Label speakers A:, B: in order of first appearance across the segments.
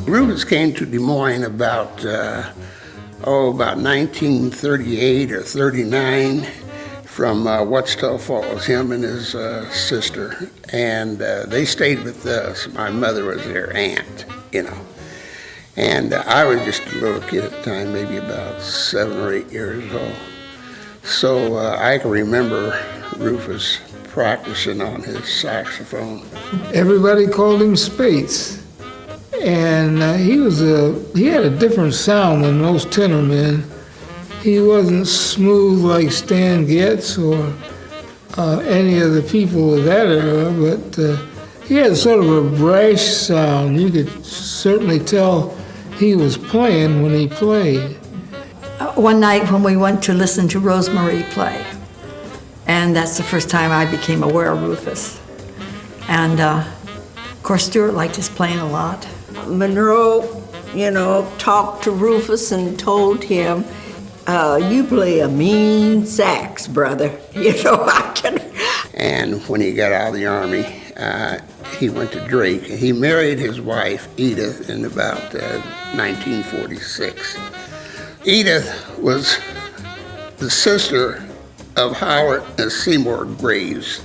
A: Rufus came to Des Moines about 1938 or 39 from Wichita Falls, him and his sister. And they stayed with us. My mother was their aunt, you know. And I was just a little kid at the time, maybe about 7 or 8 years old. So I can remember Rufus practicing on his saxophone.
B: Everybody called him Spates. And he had a different sound than most tenor men. He wasn't smooth like Stan Getz or any of the people of that era, but he had sort of a brash sound. You could certainly tell he was playing when he played.
C: One night when we went to listen to Rosemary play, and that's the first time I became aware of Rufus. And of course, Stuart liked his playing a lot.
D: Monroe, talked to Rufus and told him, you play a mean sax, brother. I can.
A: And when he got out of the Army, he went to Drake. He married his wife, Edith, in about 1946. Edith was the sister of Howard and Seymour Graves.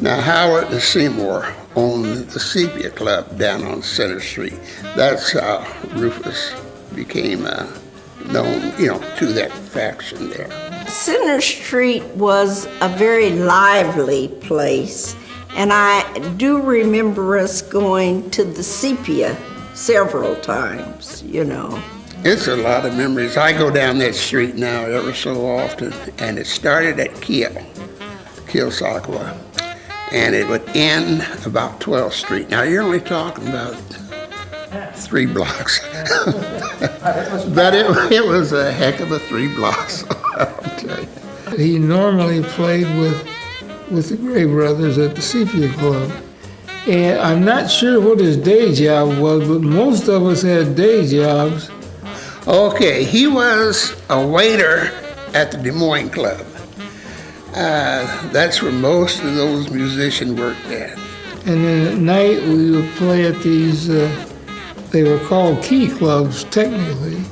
A: Now, Howard and Seymour owned the Sepia Club down on Center Street. That's how Rufus became known, to that faction there.
D: Center Street was a very lively place, and I do remember us going to the Sepia several times,
A: It's a lot of memories. I go down that street now ever so often, and it started at Keosauqua, and it would end about 12th Street. Now, you're only talking about 3 blocks. But it was a heck of a 3 blocks, I'll tell you.
B: He normally played with the Gray Brothers at the Sepia Club. And I'm not sure what his day job was, but most of us had day jobs.
A: Okay, he was a waiter at the Des Moines Club. That's where most of those musicians worked at.
B: And then at night we would play at these, they were called key clubs technically.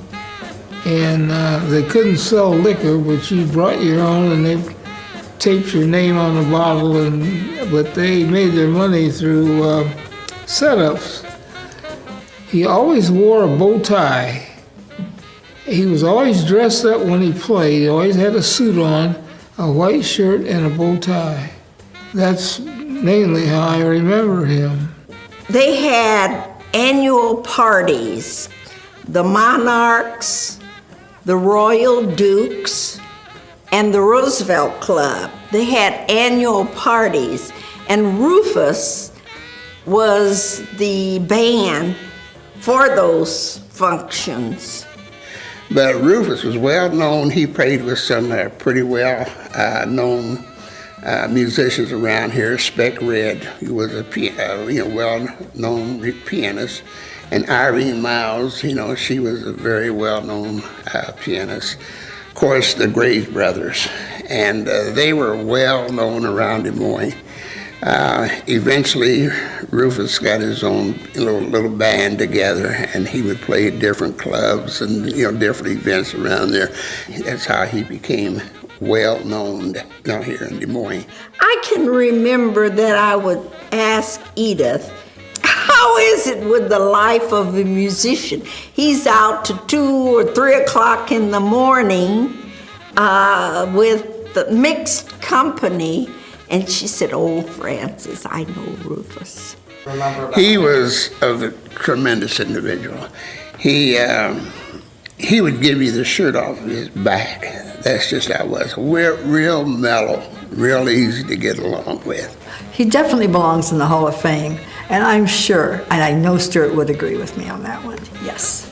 B: And they couldn't sell liquor, but you brought your own and they taped your name on the bottle, but they made their money through setups. He always wore a bow tie. He was always dressed up when he played. He always had a suit on, a white shirt, and a bow tie. That's mainly how I remember him.
D: They had annual parties. The Monarchs, the Royal Dukes, and the Roosevelt Club. They had annual parties, and Rufus was the band for those functions.
A: But Rufus was well known. He played with some pretty well known musicians around here. Spec Red, who was a well-known pianist, and Irene Miles. She was a very well-known pianist. Of course, the Graves brothers, and they were well known around Des Moines. Eventually, Rufus got his own little band together, and he would play at different clubs and different events around there. That's how he became well known down here in Des Moines.
D: I can remember that I would ask Edith, how is it with the life of a musician? He's out to 2 or 3 o'clock in the morning with the mixed company. And she said, oh, Francis, I know Rufus.
A: He was a tremendous individual. He would give you the shirt off of his back. That's just how it was. We're real mellow, real easy to get along with.
C: He definitely belongs in the Hall of Fame, and I'm sure, and I know Stuart would agree with me on that one, yes.